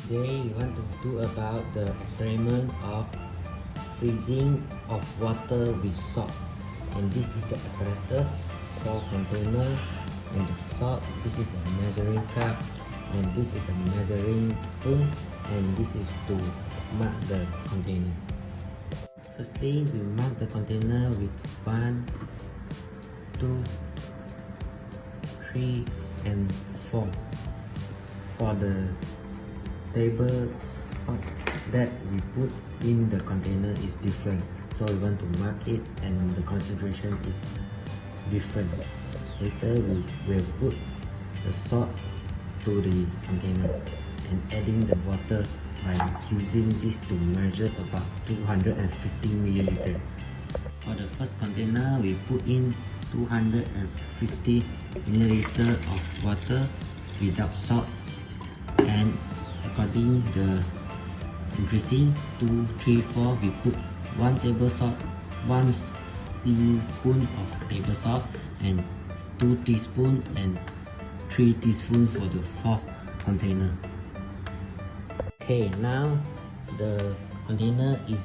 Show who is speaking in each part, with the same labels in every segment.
Speaker 1: Today we want to do about the experiment of freezing of water with salt. And this is the apparatus for container, and the salt, this is a measuring cup, and this is a measuring spoon, and this is to mark the container. Firstly, we mark the container with 1, 2, 3 and 4. For the table salt that we put in the container is different, so we want to mark it, and the concentration is different. Later we will put the salt to the container and adding the water by using this to measure about 250 milliliter. For the first container, we put in 250 milliliter of water without salt, and according the increasing 2, 3, 4, we put 1 table salt, 1 teaspoon of table salt, and 2 teaspoon and 3 teaspoon for the fourth container. Okay, now the container is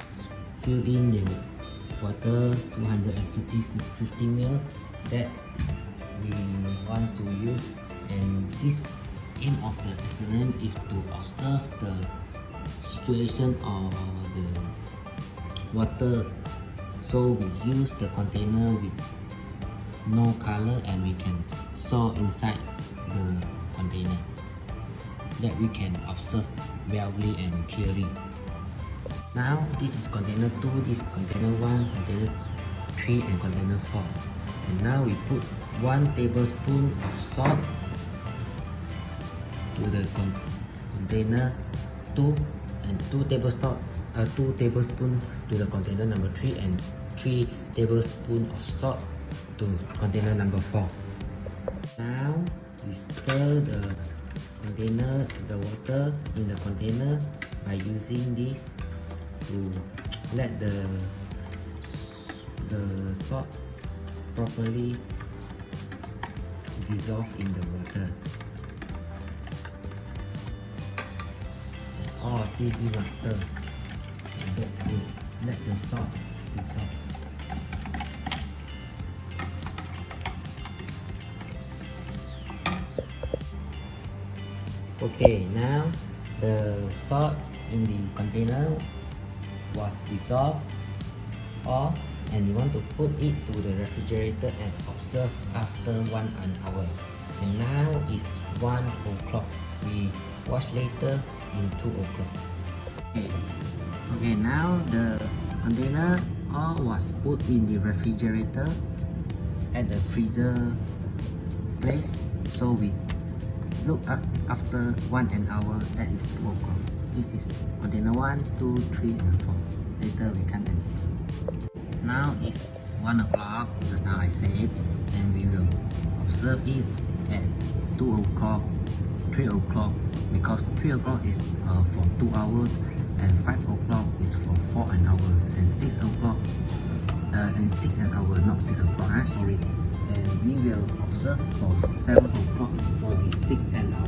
Speaker 1: filled in the water 250 ml that we want to use, and this aim of the experiment is to observe the situation of the water. So we use the container with no color, and we can saw inside the container that we can observe well and clearly. Now this is container 2, this is container 1, container 3 and container 4. And now we put 1 tablespoon of salt to the container 2, and 2 tablespoon to the container number 3, and 3 tablespoons of salt to container number 4. Now we stir the container, the water in the container by using this to let the salt properly dissolve in the water. All of this we must stir that will let the salt dissolve. Okay, now the salt in the container was dissolved and you want to put it to the refrigerator and observe after 1 hour. And now is 1 o'clock. We watch later in 2 o'clock. Okay, now the container all was put in the refrigerator at the freezer place. So we look up after 1 hour, that is 2 o'clock. This is container 1, 2, 3 and 4. Later we come and see. Now it's 1 o'clock, just now I said, and we will observe it at 2 o'clock, 3 o'clock, because 3 o'clock is for 2 hours, and 5 o'clock is for 4 hours, and 6 o'clock and 6 hours, not 6 o'clock, sorry. And we will observe for 7 o'clock for the 6th hour.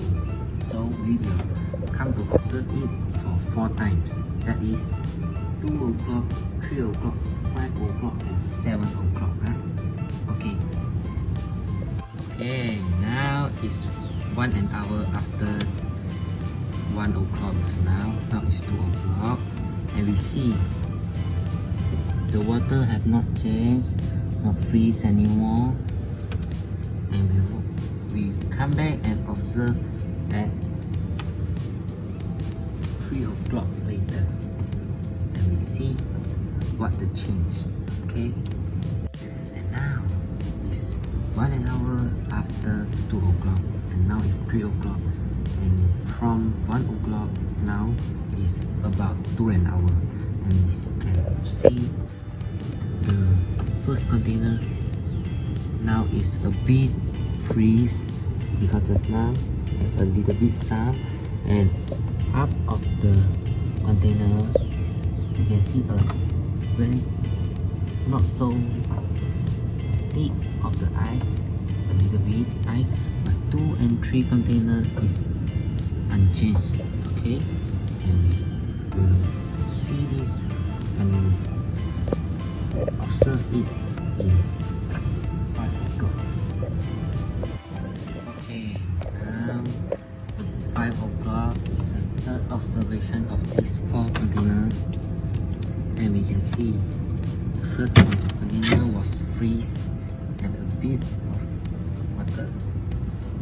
Speaker 1: So we will come to observe it for 4 times. That is 2 o'clock, 3 o'clock, 5 o'clock and 7 o'clock. Okay. Okay, now it's 1 hour after 1 o'clock just now. Now it's 2 o'clock, and we see the water have not changed, not freeze anymore. And we come back and observe at 3 o'clock later, and we see what the change. Okay, and now it's 1 hour after 2 o'clock, and now it's 3 o'clock, and from 1 o'clock now is about 2 hours, and we can see the first container now is a bit freeze, because just now have a little bit sound, and up of the container you can see a very not so thick of the ice, a little bit ice, but 2 and 3 container is unchanged. Okay, will see this and observe it in 5 o'clock. Okay, now it's 5 o'clock. It's the third observation of these 4 containers, and we can see the first container was freeze and a bit of water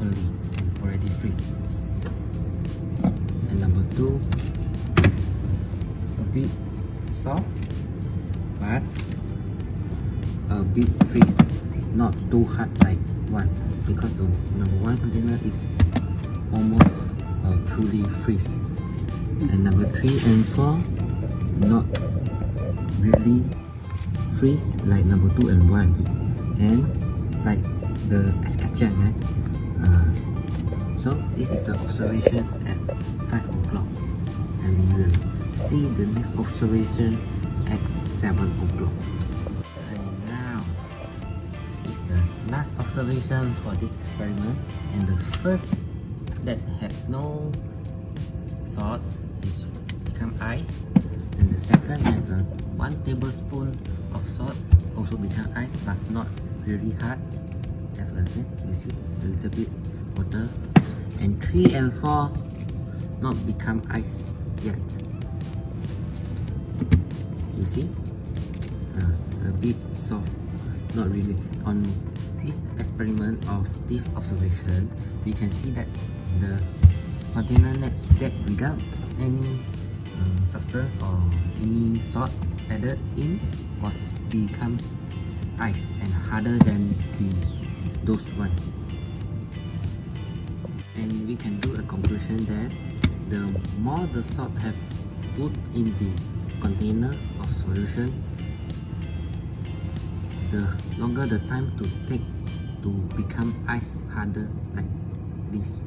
Speaker 1: only and already freeze. And number 2, a bit soft but a bit freeze, not too hard like one, because the number 1 container is almost truly freeze. And number 3 and 4 not really freeze like number 2 and 1, and like the es kacang, so this is the observation at 5 o'clock, and we will see the next observation at 7 o'clock. And now is the last observation for this experiment, and the first that had no salt is become ice, and the second has a 1 tablespoon of salt also become ice, but not really hard. You see a little bit water. And 3 and 4 not become ice yet. You see, a bit soft, not really. On this experiment of this observation, we can see that the container that without any substance or any salt added in was become ice and harder than those one. And we can do a conclusion that the more the salt have put in the container of solution, the longer the time to take to become ice harder like this.